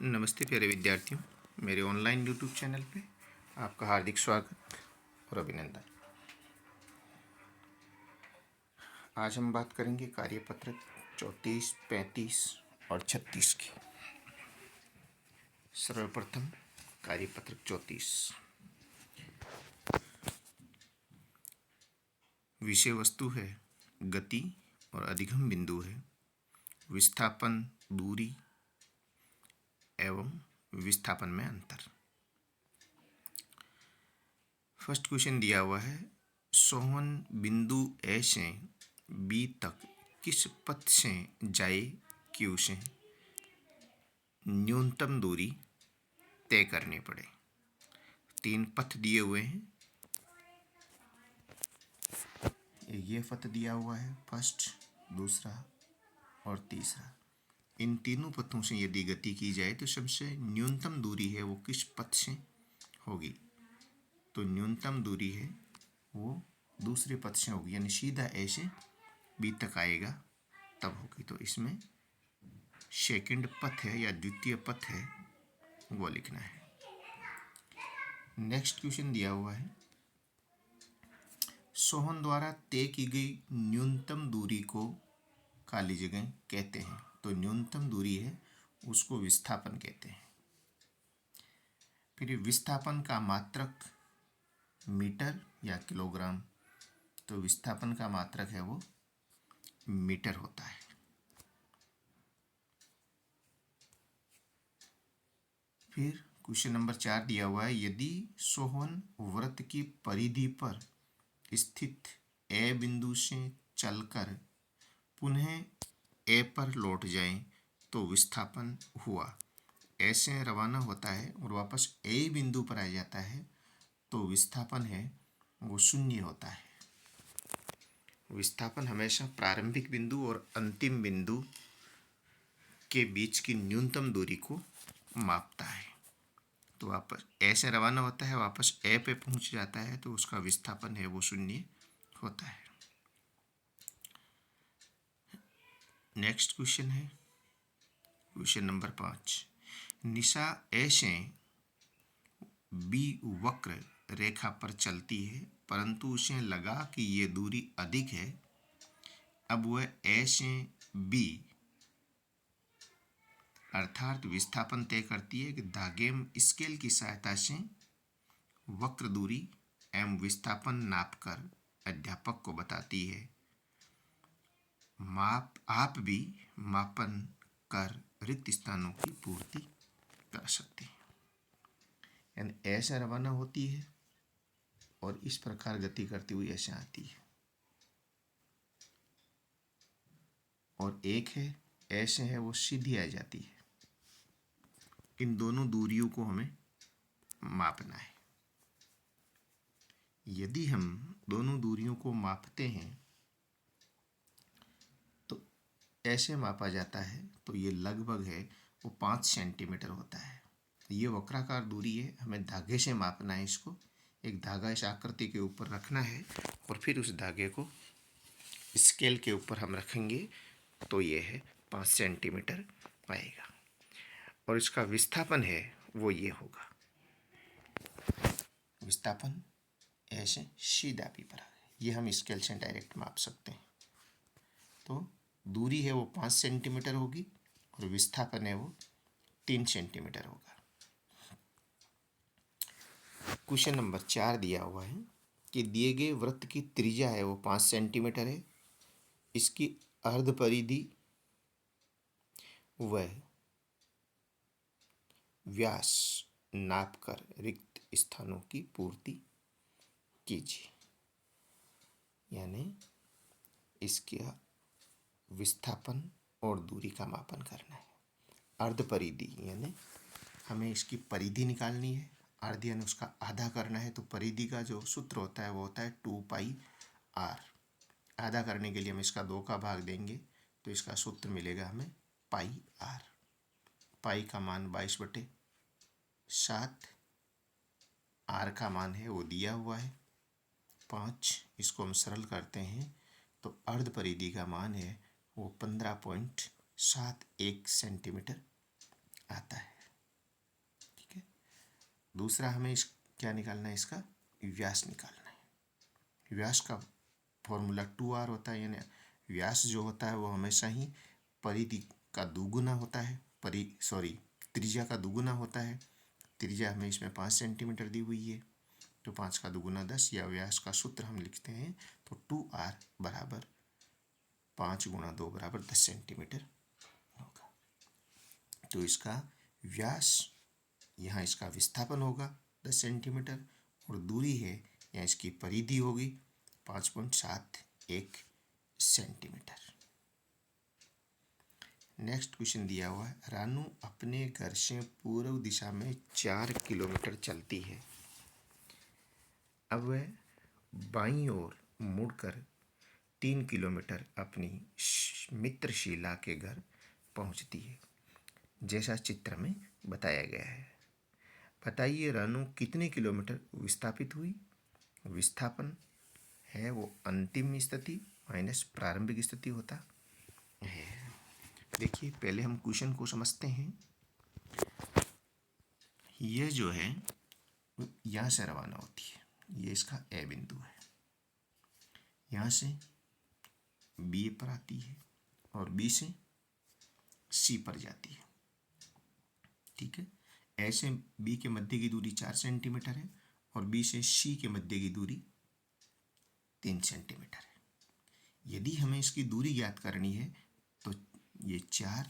नमस्ते प्यारे विद्यार्थियों, मेरे ऑनलाइन यूट्यूब चैनल पे आपका हार्दिक स्वागत और अभिनंदन। आज हम बात करेंगे कार्यपत्रक 34, 35 और 36 की। सर्वप्रथम कार्यपत्रक 34। विषय वस्तु है गति और अधिगम बिंदु है, विस्थापन, दूरी एवं विस्थापन में अंतर। फर्स्ट क्वेश्चन दिया हुआ है, सोहन बिंदु ए से बी तक किस पथ से जाए क्यू से न्यूनतम दूरी तय करनी पड़े। 3 पथ दिए हुए हैं, ये पथ दिया हुआ है फर्स्ट, दूसरा और तीसरा। इन तीनों पथों से यदि गति की जाए तो सबसे न्यूनतम दूरी है वो किस पथ से होगी, तो न्यूनतम दूरी है वो दूसरे पथ से होगी, यानी सीधा ए से बी तक आएगा तब होगी। तो इसमें सेकंड पथ है या द्वितीय पथ है वो लिखना है। नेक्स्ट क्वेश्चन दिया हुआ है, सोहन द्वारा तय की गई न्यूनतम दूरी को खाली जगह कहते हैं। तो न्यूनतम दूरी है उसको विस्थापन कहते हैं। फिर विस्थापन का मात्रक मीटर या किलोग्राम, तो विस्थापन का मात्रक है वो मीटर होता है। फिर क्वेश्चन नंबर 4 दिया हुआ है, यदि सोहन वृत्त की परिधि पर स्थित ए बिंदु से चलकर पुनः ए पर लौट जाए तो विस्थापन हुआ। ए से रवाना होता है और वापस ए बिंदु पर आ जाता है तो विस्थापन है वो शून्य होता है। विस्थापन हमेशा प्रारंभिक बिंदु और अंतिम बिंदु के बीच की न्यूनतम दूरी को मापता है। तो वापस ए से रवाना होता है, वापस ए पे पहुंच जाता है तो उसका विस्थापन है वो शून्य होता है। नेक्स्ट क्वेश्चन है क्वेश्चन नंबर 5। निशा ए से बी वक्र रेखा पर चलती है परंतु उसे लगा कि ये दूरी अधिक है। अब वह ए से बी अर्थात विस्थापन तय करती है कि धागे स्केल की सहायता से वक्र दूरी एवं विस्थापन नापकर अध्यापक को बताती है। आप भी मापन कर रिक्त स्थानों की पूर्ति कर सकते हैं। यानी ऐसे रवाना होती है और इस प्रकार गति करती हुई ऐसे आती है, और एक है ऐसे है वो सीधी आ जाती है। इन दोनों दूरियों को हमें मापना है। यदि हम दोनों दूरियों को मापते हैं तो ऐसे मापा जाता है, तो ये लगभग है वो 5 सेंटीमीटर होता है। ये वक्राकार दूरी है, हमें धागे से मापना है। इसको एक धागा इस आकृति के ऊपर रखना है और फिर उस धागे को स्केल के ऊपर हम रखेंगे तो ये है 5 सेंटीमीटर आएगा। और इसका विस्थापन है वो ये होगा, विस्थापन ऐसे सीधा भी पर ये हम स्केल से डायरेक्ट माप सकते हैं। तो दूरी है वो 5 सेंटीमीटर होगी और विस्थापन है वो 3 सेंटीमीटर होगा। क्वेश्चन नंबर 4 दिया हुआ है कि दिए गए वृत्त की त्रिज्या है वो 5 सेंटीमीटर है। इसकी अर्ध परिधि व व्यास नापकर रिक्त स्थानों की पूर्ति कीजिए। यानी इसका विस्थापन और दूरी का मापन करना है। अर्ध परिधि यानी हमें इसकी परिधि निकालनी है। अर्ध यानी उसका आधा करना है, तो परिधि का जो सूत्र होता है वो होता है 2πr। आधा करने के लिए हम इसका 2 का भाग देंगे तो इसका सूत्र मिलेगा हमें πr। पाई का मान 22/7, आर का मान है वो दिया हुआ है 5। इसको हम सरल करते हैं तो अर्ध परिधि का मान है वो 15.71 सेंटीमीटर आता है। दूसरा हमें क्या निकालना है, इसका व्यास निकालना है। व्यास का फॉर्मूला 2r होता है, यानी व्यास जो होता है वो हमेशा ही परिधि का दुगुना होता है, त्रिज्या का दुगुना होता है। त्रिज्या हमें इसमें 5 सेंटीमीटर दी हुई है, तो 5 का दुगुना 10, या व्यास का सूत्र हम लिखते हैं तो 2r बराबर 5 गुणा 2 बराबर 10 सेंटीमीटर होगा। तो इसका व्यास, यहाँ इसका विस्थापन होगा 10 सेंटीमीटर, और दूरी है या इसकी परिधि होगी 5.71 सेंटीमीटर। नेक्स्ट क्वेश्चन दिया हुआ है, रानू अपने घर से पूर्व दिशा में 4 किलोमीटर चलती है। अब वह बाईं ओर मुड़कर 3 किलोमीटर अपनी मित्र शीला के घर पहुंचती है, जैसा चित्र में बताया गया है। बताइए रानू कितने किलोमीटर विस्थापित हुई। विस्थापन है वो अंतिम स्थिति माइनस प्रारंभिक स्थिति होता है। देखिए पहले हम क्वेश्चन को समझते हैं। ये जो है यहाँ से रवाना होती है, ये इसका ए बिंदु है, यहाँ से बी पर आती है और बी से सी पर जाती है। ठीक है, ए से बी के मध्य की दूरी 4 सेंटीमीटर है और बी से सी के मध्य की दूरी 3 सेंटीमीटर है। यदि हमें इसकी दूरी ज्ञात करनी है तो ये 4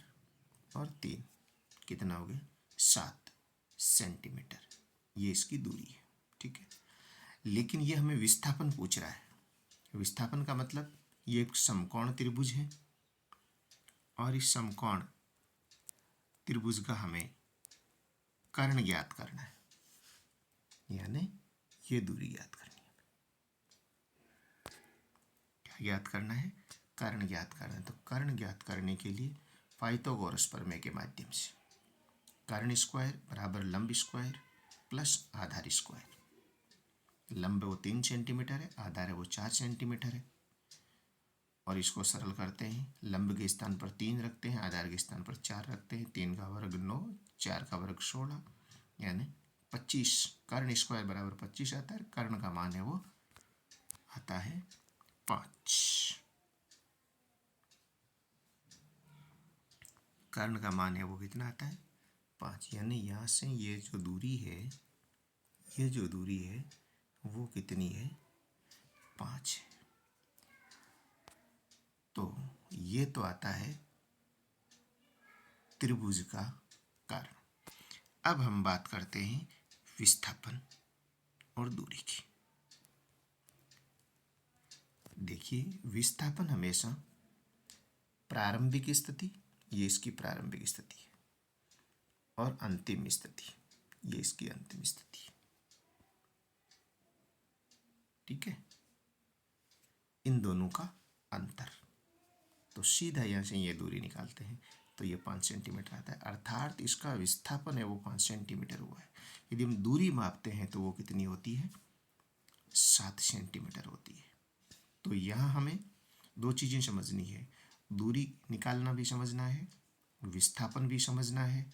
और 3 कितना हो गया, 7 सेंटीमीटर, ये इसकी दूरी है। ठीक है, लेकिन ये हमें विस्थापन पूछ रहा है। विस्थापन का मतलब ये एक समकोण त्रिभुज है और इस समकोण त्रिभुज का हमें कर्ण ज्ञात करना है, यानी ये दूरी ज्ञात करनी है। क्या ज्ञात करना है, कर्ण ज्ञात करना है। तो कर्ण ज्ञात करने के लिए पाइथागोरस प्रमेय के माध्यम से कर्ण स्क्वायर बराबर लंब स्क्वायर प्लस आधार स्क्वायर। लंब वो 3 सेंटीमीटर है, आधार है वो 4 सेंटीमीटर है, और इसको सरल करते हैं। लंब के स्थान पर 3 रखते हैं, आधार के स्थान पर 4 रखते हैं। 3 का वर्ग 9, 4 का वर्ग 16, यानी 25। कर्ण स्क्वायर बराबर 25 आता है। कर्ण का मान है वो आता है 5। कर्ण का मान है वो कितना आता है, 5। यानी यहाँ से ये जो दूरी है, ये जो दूरी है वो कितनी है, 5 है। तो ये तो आता है त्रिभुज का कर्ण। अब हम बात करते हैं विस्थापन और दूरी की। देखिए विस्थापन हमेशा प्रारंभिक स्थिति, ये इसकी प्रारंभिक स्थिति है, और अंतिम स्थिति, ये इसकी अंतिम स्थिति है। ठीक है, इन दोनों का अंतर। तो सीधा यहाँ से ये दूरी निकालते हैं तो ये 5 सेंटीमीटर आता है, अर्थात इसका विस्थापन है वो 5 सेंटीमीटर हुआ है। यदि हम दूरी मापते हैं तो वो कितनी होती है, 7 सेंटीमीटर होती है। तो यहाँ हमें 2 चीज़ें समझनी है, दूरी निकालना भी समझना है, विस्थापन भी समझना है,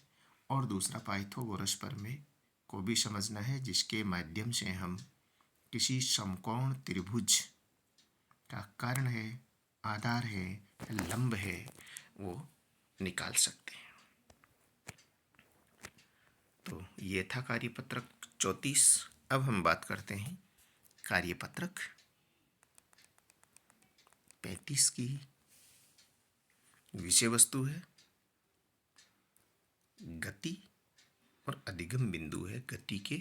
और दूसरा पाइथागोरस प्रमेय को भी समझना है, जिसके माध्यम से हम किसी समकोण त्रिभुज का कर्ण है, आधार है, लंब है, वो निकाल सकते हैं। तो ये था कार्यपत्रक 34। अब हम बात करते हैं कार्यपत्रक 35 की। विषय वस्तु है गति और अधिगम बिंदु है गति के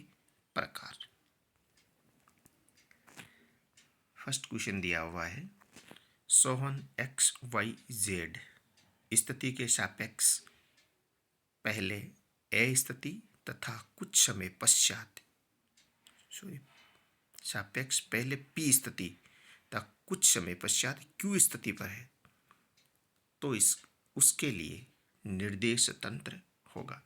प्रकार। फर्स्ट क्वेश्चन दिया हुआ है, सोहन XYZ स्थिति के सापेक्ष पहले ए स्थिति तथा कुछ समय पश्चात सापेक्ष पहले पी स्थिति तथा कुछ समय पश्चात क्यू स्थिति पर है, तो उसके लिए निर्देश तंत्र होगा।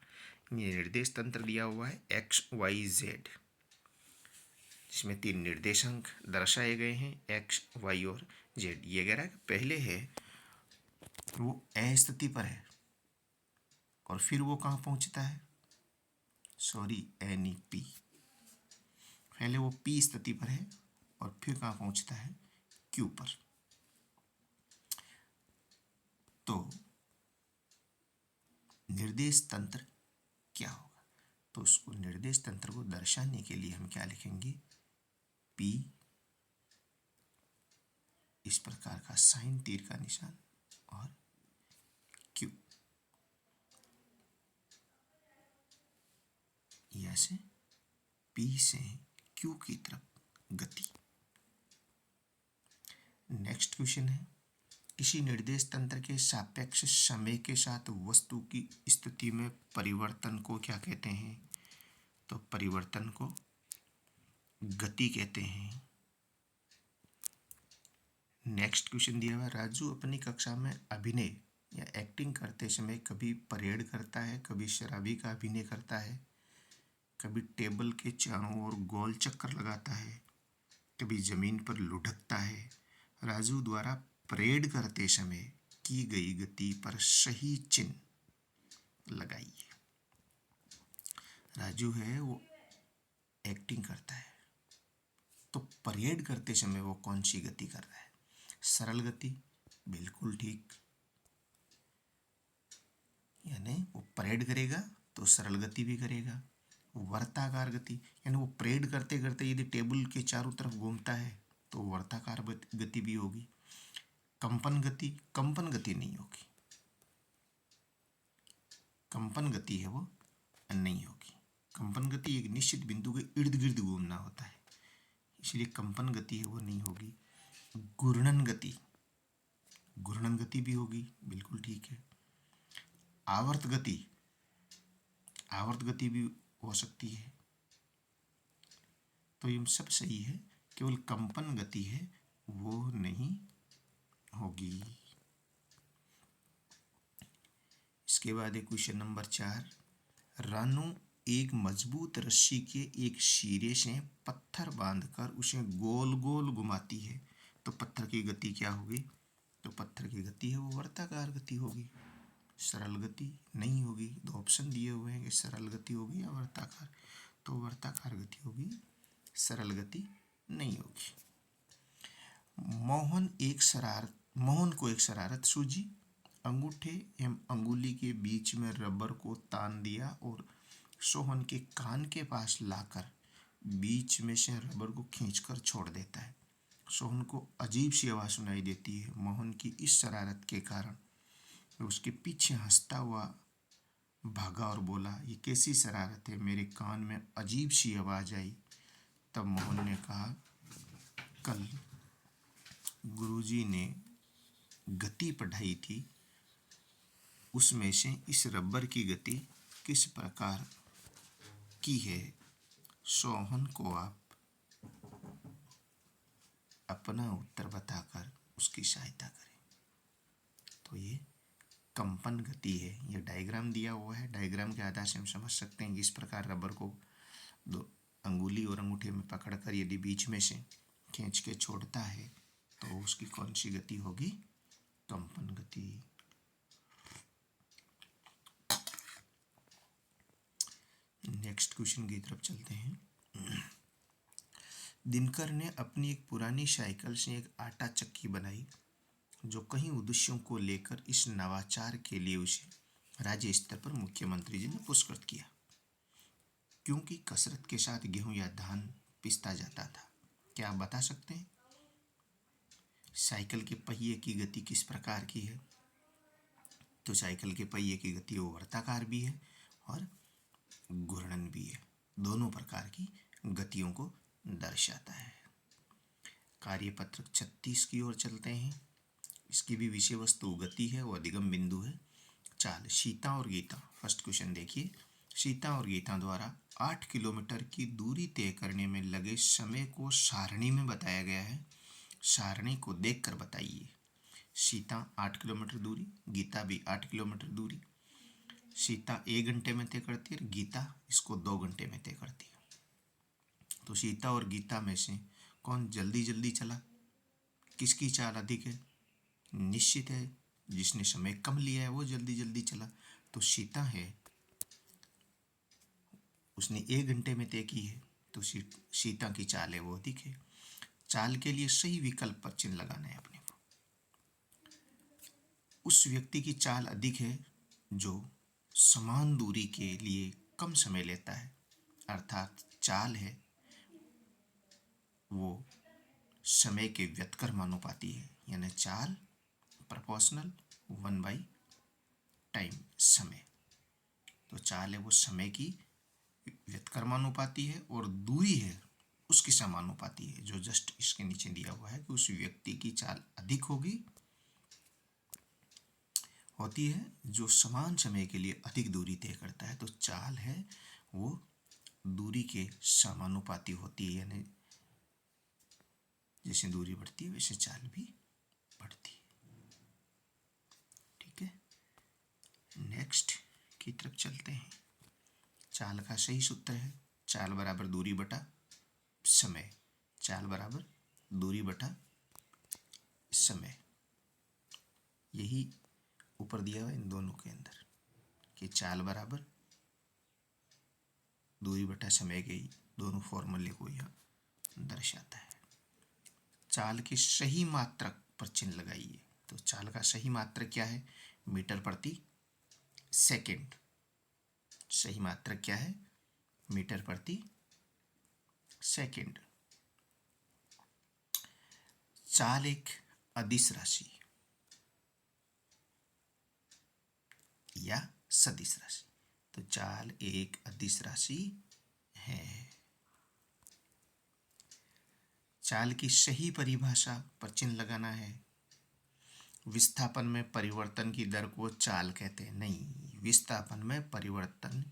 ये निर्देश तंत्र दिया हुआ है XYZ, जिसमें 3 निर्देशांक दर्शाए गए हैं, X, Y और Z। ये कह रहा है कि पहले है वो ए स्थिति पर है और फिर वो कहाँ पहुँचता है, NEP पहले वो P स्थिति पर है और फिर कहाँ पहुंचता है, Q पर। तो निर्देश तंत्र क्या होगा? तो उसको निर्देश तंत्र को दर्शाने के लिए हम क्या लिखेंगे, P इस प्रकार का साइन तीर का निशान और Q ऐसे P से Q की तरफ गति। नेक्स्ट क्वेश्चन है, किसी निर्देश तंत्र के सापेक्ष समय के साथ वस्तु की स्थिति में परिवर्तन को क्या कहते हैं? तो परिवर्तन को गति कहते हैं। नेक्स्ट क्वेश्चन दिया हुआ, राजू अपनी कक्षा में अभिनय या एक्टिंग करते समय कभी परेड करता है, कभी शराबी का अभिनय करता है, कभी टेबल के चारों ओर गोल चक्कर लगाता है, कभी जमीन पर लुढ़कता है। राजू द्वारा परेड करते समय की गई गति पर सही चिन्ह लगाइए। राजू है वो एक्टिंग करता है, तो परेड करते समय वो कौन सी गति कर रहा है? सरल गति, बिल्कुल ठीक। यानी वो परेड करेगा तो सरल गति भी करेगा। वर्ताकार गति, यानी वो परेड करते करते यदि टेबल के चारों तरफ घूमता है तो वर्ताकार गति भी होगी। कंपन गति, कंपन गति नहीं होगी, कंपन गति है वो नहीं होगी। कंपन गति एक निश्चित बिंदु के इर्द गिर्द घूमना होता है, इसलिए कंपन गति है वो नहीं होगी। घूर्णन गति, घूर्णन गति भी होगी, बिल्कुल ठीक है। आवर्त गति, आवर्त गति भी हो सकती है। तो ये सब सही है, केवल कंपन गति है वो नहीं होगी। इसके बाद है क्वेश्चन नंबर 4, रानू एक मजबूत रस्सी के एक सिरे से पत्थर बांधकर उसे गोल गोल घुमाती है, तो पत्थर की गति क्या होगी? तो पत्थर की गति है वो वर्ताकार गति होगी, सरल गति नहीं होगी। दो ऑप्शन दिए हुए हैं कि सरल गति होगी या वर्ताकार, तो वर्ताकार गति होगी, सरल गति नहीं होगी। मोहन को एक शरारत सूझी, अंगूठे एवं अंगुली के बीच में रबर को तान दिया और सोहन के कान के पास लाकर बीच में से रबर को खींचकर छोड़ देता है। सोहन को अजीब सी आवाज़ सुनाई देती है। मोहन की इस शरारत के कारण उसके पीछे हंसता हुआ भागा और बोला, ये कैसी शरारत है, मेरे कान में अजीब सी आवाज़ आई। तब मोहन ने कहा, कल गुरुजी ने गति पढ़ाई थी, उसमें से इस रबर की गति किस प्रकार की है, सोहन को आप अपना उत्तर बताकर उसकी सहायता करें। तो ये कंपन गति है। ये डायग्राम दिया हुआ है, डायग्राम के आधार से हम समझ सकते हैं कि इस प्रकार रबर को दो अंगुली और अंगूठे में पकड़कर यदि बीच में से खींच के छोड़ता है तो उसकी कौन सी गति होगी? कंपन गति। नेक्स्ट क्वेश्चन की तरफ चलते हैं। दिनकर ने अपनी एक पुरानी साइकिल से एक आटा चक्की बनाई, जो कई उद्देश्यों को लेकर इस नवाचार के लिए उसे राज्य स्तर पर मुख्यमंत्री जी ने पुरस्कृत किया। क्योंकि कसरत के साथ गेहूं या धान पिसता जाता था। क्या आप बता सकते हैं साइकिल के पहिए की गति किस प्रकार की है? तो साइकिल के पहिए की गति वो वर्ताकार भी है और घूर्णन भी है, दोनों प्रकार की गतियों को दर्शाता है। कार्यपत्र 36 की ओर चलते हैं। इसकी भी विषय वस्तु गति है, वो अधिगम बिंदु है। चाल, सीता और गीता। फर्स्ट क्वेश्चन देखिए, सीता और गीता द्वारा 8 किलोमीटर की दूरी तय करने में लगे समय को सारणी में बताया गया है। सारणी को देखकर बताइए। सीता 8 किलोमीटर दूरी, गीता भी 8 किलोमीटर दूरी। सीता 1 घंटे में तय करती है, गीता इसको 2 घंटे में तय करती है। तो सीता और गीता में से कौन जल्दी जल्दी चला? किसकी चाल अधिक है? निश्चित है जिसने समय कम लिया है वो जल्दी जल्दी चला। तो सीता है उसने 1 घंटे में तय की है, तो सीता की चाल है वो अधिक है। चाल के लिए सही विकल्प पर चिन्ह लगाना है अपने को। उस व्यक्ति की चाल अधिक है जो समान दूरी के लिए कम समय लेता है, अर्थात चाल है वो समय के व्युत्क्रमानुपाती है, यानी चाल प्रोपोर्शनल 1/टाइम समय। तो चाल है वो समय की व्युत्क्रमानुपाती है और दूरी है उसकी समानुपाती है, जो जस्ट इसके नीचे दिया हुआ है कि उस व्यक्ति की चाल अधिक होती है जो समान समय के लिए अधिक दूरी तय करता है। तो चाल है वो दूरी के समानुपाती होती है, यानी जैसे दूरी बढ़ती है वैसे चाल भी बढ़ती है। ठीक है, नेक्स्ट की तरफ चलते हैं। चाल का सही सूत्र है चाल बराबर दूरी बटा समय। चाल बराबर दूरी बटा समय, यही ऊपर दिया हुआ इन दोनों के अंदर कि चाल बराबर दूरी बटा समय के दोनों फॉर्मूले को यह दर्शाता है। चाल के सही मात्रक पर चिन्ह लगाइए। तो चाल का सही मात्रक क्या है? मीटर प्रति सेकंड। सही मात्रक क्या है? मीटर प्रति सेकंड। चाल एक अदिश राशि या सदिश राशि। तो चाल एक अदिश राशि है। चाल की सही परिभाषा पर चिन्ह लगाना है। विस्थापन में परिवर्तन की दर को चाल कहते हैं। नहीं, विस्थापन में परिवर्तन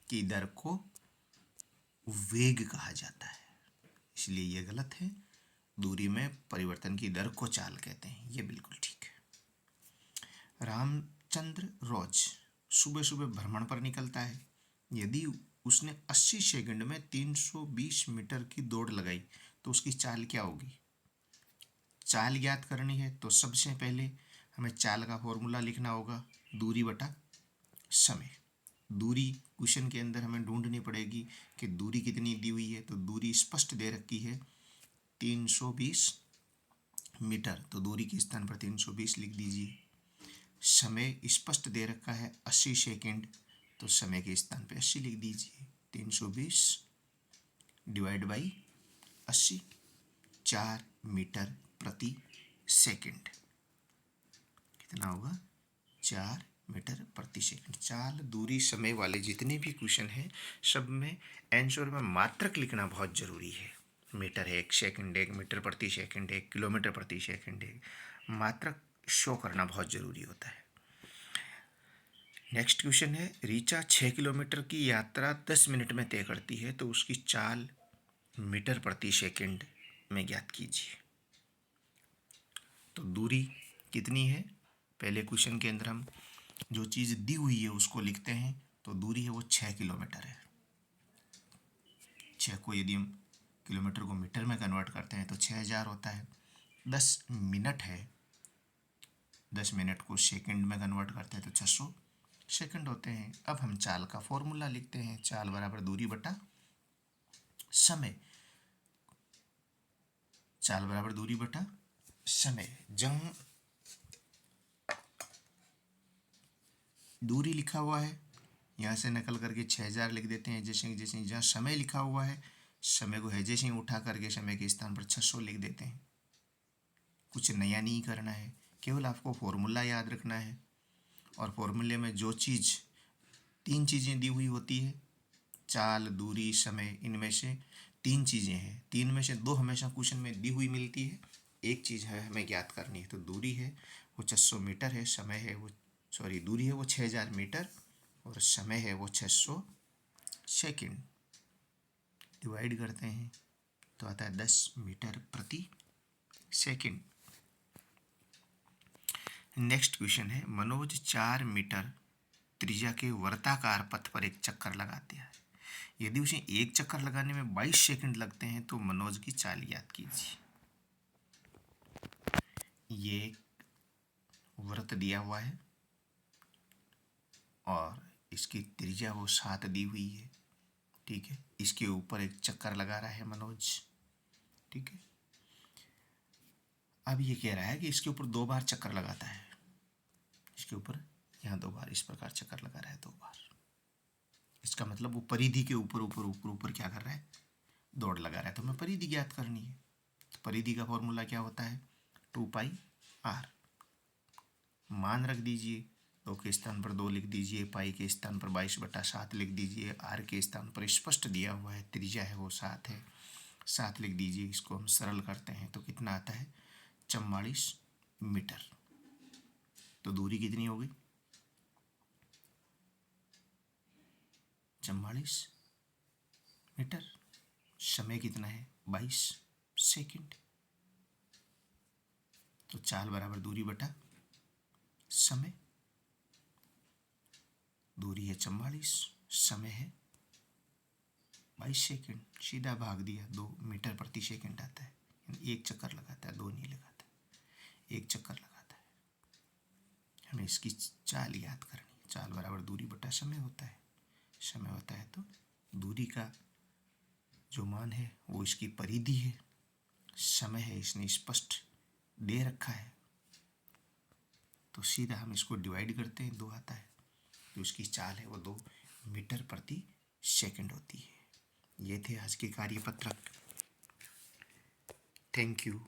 की दर को वेग कहा जाता है, इसलिए यह गलत है। दूरी में परिवर्तन की दर को चाल कहते हैं, यह बिल्कुल ठीक है। रामचंद्र रोज सुबह सुबह भ्रमण पर निकलता है। यदि उसने 80 सेकंड में 320 मीटर की दौड़ लगाई तो उसकी चाल क्या होगी? चाल ज्ञात करनी है तो सबसे पहले हमें चाल का फॉर्मूला लिखना होगा, दूरी बटा समय। दूरी क्वेश्चन के अंदर हमें ढूंढनी पड़ेगी कि दूरी कितनी दी हुई है। तो दूरी स्पष्ट दे रखी है 320 मीटर, तो दूरी के स्थान पर 320 लिख दीजिए। समय स्पष्ट दे रखा है 80 सेकंड, तो समय के स्थान पर 80 लिख दीजिए। 320 डिवाइड बाई 80, 4 मीटर प्रति सेकंड। कितना होगा? 4 मीटर प्रति सेकंड। चाल, दूरी, समय वाले जितने भी क्वेश्चन हैं सब में आंसर में मात्रक लिखना बहुत जरूरी है। मीटर है, 1 सेकंड, 1 मीटर प्रति सेकंड, 1 किलोमीटर प्रति सेकंड, मात्रक शो करना बहुत जरूरी होता है। नेक्स्ट क्वेश्चन है, रीचा 6 किलोमीटर की यात्रा 10 मिनट में तय करती है तो उसकी चाल मीटर प्रति सेकंड में ज्ञात कीजिए। तो दूरी कितनी है? पहले क्वेश्चन के अंदर हम जो चीज़ दी हुई है उसको लिखते हैं। तो दूरी है वो 6 किलोमीटर है। 6 को यदि हम किलोमीटर को मीटर में कन्वर्ट करते हैं तो 6000 होता है। 10 मिनट है, 10 मिनट को सेकंड में कन्वर्ट करते हैं तो 600 सेकंड होते हैं। अब हम चाल का फॉर्मूला लिखते हैं, चाल बराबर दूरी बटा समय। चाल बराबर दूरी बटा समय। जहाँ दूरी लिखा हुआ है यहाँ से नकल करके 6000 लिख देते हैं। जैसे जैसे जहाँ समय लिखा हुआ है, समय को है जैसे ही उठा करके समय के स्थान पर 600 लिख देते हैं। कुछ नया नहीं करना है, केवल आपको फॉर्मूला याद रखना है। और फॉर्मूले में जो चीज़ 3 चीज़ें दी हुई होती है, चाल, दूरी, समय, इनमें से 3 चीज़ें हैं। 3 में से 2 हमेशा क्वेश्चन में दी हुई मिलती है, एक चीज़ है हमें ज्ञात करनी है। तो दूरी है वो 600 मीटर है, समय है वो दूरी है वो 6000 मीटर और समय है वो 600 सेकंड। डिवाइड करते हैं तो आता है 10 मीटर प्रति सेकंड। नेक्स्ट क्वेश्चन है, मनोज 4 मीटर त्रिज्या के वर्ताकार पथ पर एक चक्कर लगाते हैं। यदि उसे एक चक्कर लगाने में 22 सेकंड लगते हैं तो मनोज की चाल याद कीजिए। ये वृत्त दिया हुआ है और इसकी त्रिज्या वो 7 दी हुई है। ठीक है। इसके ऊपर एक चक्कर लगा रहा है मनोज, ठीक है। अब ये कह रहा है कि इसके ऊपर 2 बार चक्कर लगाता है, इसके ऊपर यहाँ 2 बार इस प्रकार चक्कर लगा रहा है 2 बार। इसका मतलब वो परिधि के ऊपर ऊपर ऊपर ऊपर क्या कर रहा है, दौड़ लगा रहा है। तो हमें परिधि ज्ञात करनी है। तो परिधि का फॉर्मूला क्या होता है, 2πr। मान रख दीजिए, 2 के स्थान पर 2 लिख दीजिए, पाई के स्थान पर 22/7 लिख दीजिए, आर के स्थान पर स्पष्ट दिया हुआ है, त्रिज्या है वो 7 है, 7 लिख दीजिए। इसको हम सरल करते हैं तो कितना आता है, 44 मीटर। तो दूरी कितनी हो गई, 44 मीटर। समय कितना है, 22 सेकंड। तो चाल बराबर दूरी बटा समय। दूरी है 44, समय है 22 सेकंड। सीधा भाग दिया, 2 मीटर प्रति सेकंड आता है। एक चक्कर लगाता है, 2 नहीं लगाता, एक चक्कर लगाता है। हमें इसकी चाल याद करनी। चाल बराबर दूरी बटा समय होता है। समय होता है तो दूरी का जो मान है वो इसकी परिधि है, समय है इसने स्पष्ट दे रखा है। तो सीधा हम इसको डिवाइड करते हैं, 2 आता है। तो उसकी चाल है वो 2 मीटर प्रति सेकंड होती है। ये थे आज के कार्यपत्रक। Thank you.